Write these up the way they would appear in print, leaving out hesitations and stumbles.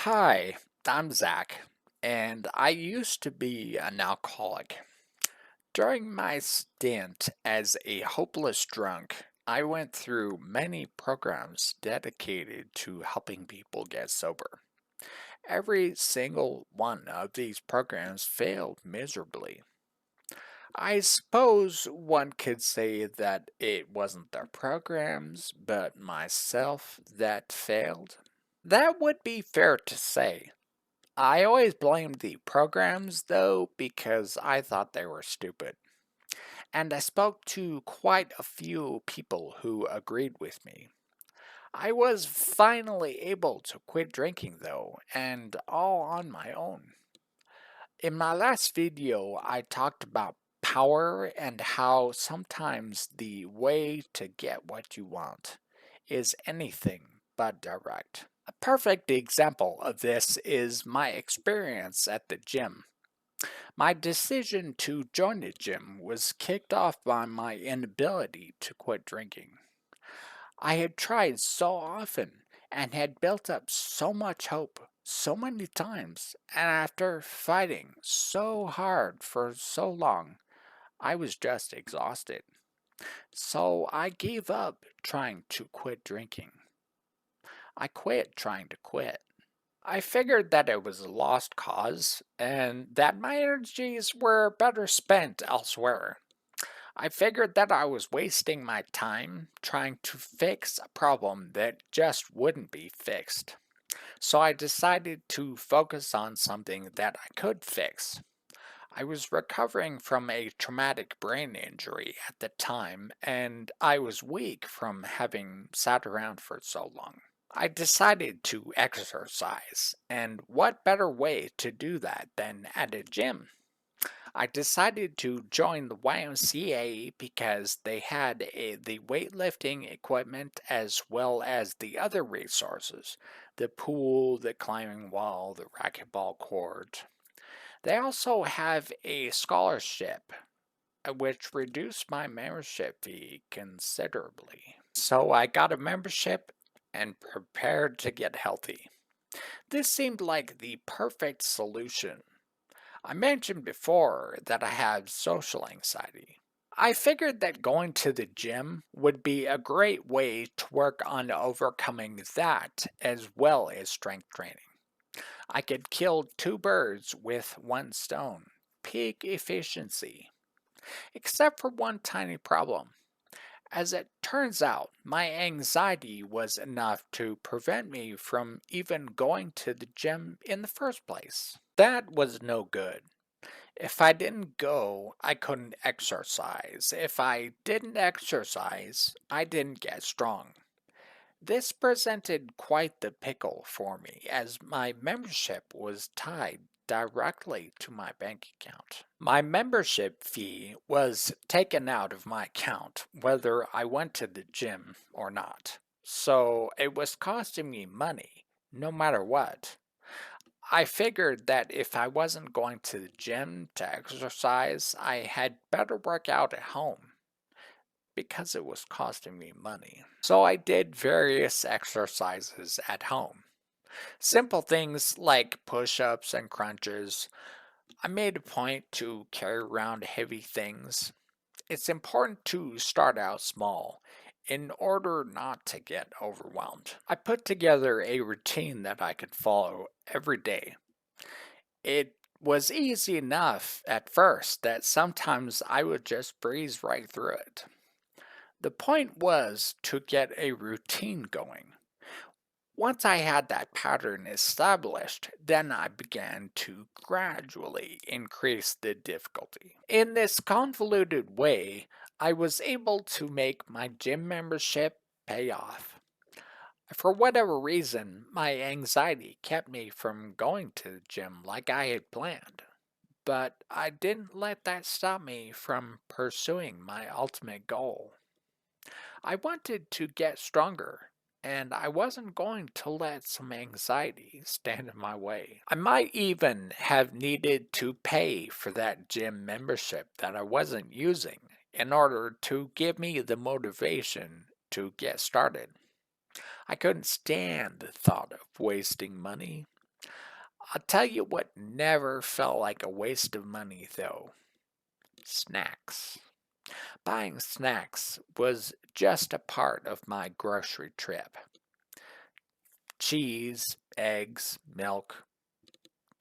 Hi, I'm Zach, and I used to be an alcoholic. During my stint as a hopeless drunk, I went through many programs dedicated to helping people get sober. Every single one of these programs failed miserably. I suppose one could say that it wasn't the programs, but myself that failed. That would be fair to say. I always blamed the programs, though, because I thought they were stupid. And I spoke to quite a few people who agreed with me. I was finally able to quit drinking, though, and all on my own. In my last video, I talked about power and how sometimes the way to get what you want is anything but direct. A perfect example of this is my experience at the gym. My decision to join the gym was kicked off by my inability to quit drinking. I had tried so often and had built up so much hope so many times, and after fighting so hard for so long, I was just exhausted. So I gave up trying to quit drinking. I quit trying to quit. I figured that it was a lost cause and that my energies were better spent elsewhere. I figured that I was wasting my time trying to fix a problem that just wouldn't be fixed. So I decided to focus on something that I could fix. I was recovering from a traumatic brain injury at the time, and I was weak from having sat around for so long. I decided to exercise, and what better way to do that than at a gym? I decided to join the YMCA because they had the weightlifting equipment as well as the other resources, the pool, the climbing wall, the racquetball court. They also have a scholarship, which reduced my membership fee considerably. So I got a membership and prepared to get healthy. This seemed like the perfect solution. I mentioned before that I have social anxiety. I figured that going to the gym would be a great way to work on overcoming that as well as strength training. I could kill two birds with one stone. Peak efficiency. Except for one tiny problem. As it turns out, my anxiety was enough to prevent me from even going to the gym in the first place. That was no good. If I didn't go, I couldn't exercise. If I didn't exercise, I didn't get strong. This presented quite the pickle for me, as my membership was tied directly to my bank account. My membership fee was taken out of my account whether I went to the gym or not. So it was costing me money, no matter what. I figured that if I wasn't going to the gym to exercise, I had better work out at home because it was costing me money. So I did various exercises at home. Simple things like push ups and crunches. I made a point to carry around heavy things. It's important to start out small in order not to get overwhelmed. I put together a routine that I could follow every day. It was easy enough at first that sometimes I would just breeze right through it. The point was to get a routine going. Once I had that pattern established, then I began to gradually increase the difficulty. In this convoluted way, I was able to make my gym membership pay off. For whatever reason, my anxiety kept me from going to the gym like I had planned. But I didn't let that stop me from pursuing my ultimate goal. I wanted to get stronger, and I wasn't going to let some anxiety stand in my way. I might even have needed to pay for that gym membership that I wasn't using in order to give me the motivation to get started. I couldn't stand the thought of wasting money. I'll tell you what never felt like a waste of money, though: snacks. Buying snacks was just a part of my grocery trip. Cheese, eggs, milk,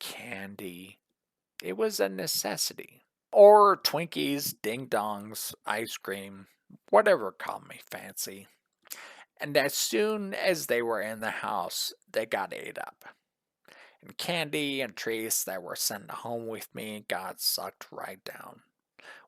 candy. It was a necessity. Or Twinkies, ding dongs, ice cream, whatever called me fancy. And as soon as they were in the house, they got ate up. And candy and treats that were sent home with me got sucked right down.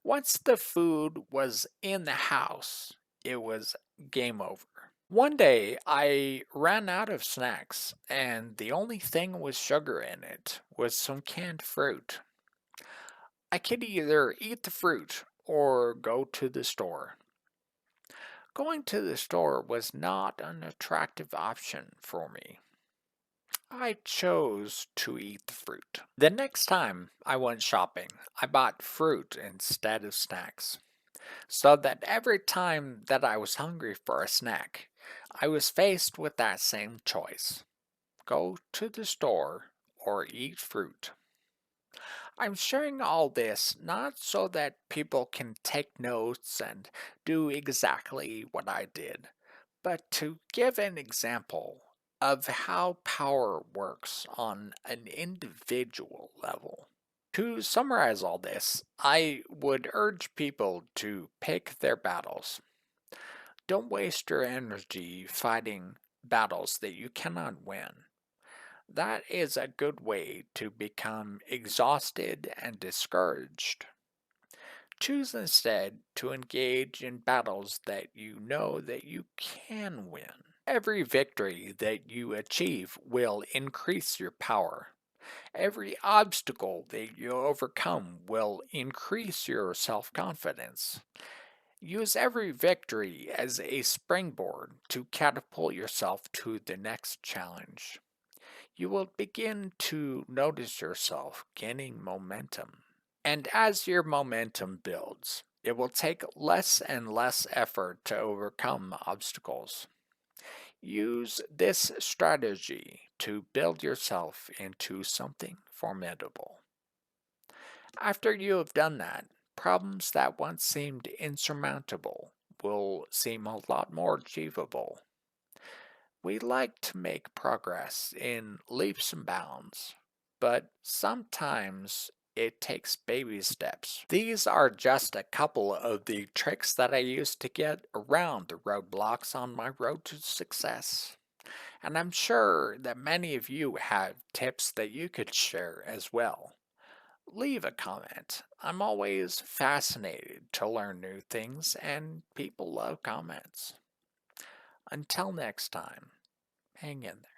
Once the food was in the house, it was game over. One day I ran out of snacks, and the only thing with sugar in it was some canned fruit. I could either eat the fruit or go to the store. Going to the store was not an attractive option for me. I chose to eat the fruit. The next time I went shopping, I bought fruit instead of snacks, so that every time that I was hungry for a snack, I was faced with that same choice: go to the store or eat fruit. I'm sharing all this not so that people can take notes and do exactly what I did, but to give an example of how power works on an individual level. To summarize all this, I would urge people to pick their battles. Don't waste your energy fighting battles that you cannot win. That is a good way to become exhausted and discouraged. Choose instead to engage in battles that you know that you can win. Every victory that you achieve will increase your power. Every obstacle that you overcome will increase your self-confidence. Use every victory as a springboard to catapult yourself to the next challenge. You will begin to notice yourself gaining momentum. And as your momentum builds, it will take less and less effort to overcome obstacles. Use this strategy to build yourself into something formidable. After you have done that, problems that once seemed insurmountable will seem a lot more achievable. We like to make progress in leaps and bounds, but sometimes it takes baby steps. These are just a couple of the tricks that I use to get around the roadblocks on my road to success. And I'm sure that many of you have tips that you could share as well. Leave a comment. I'm always fascinated to learn new things, and people love comments. Until next time, hang in there.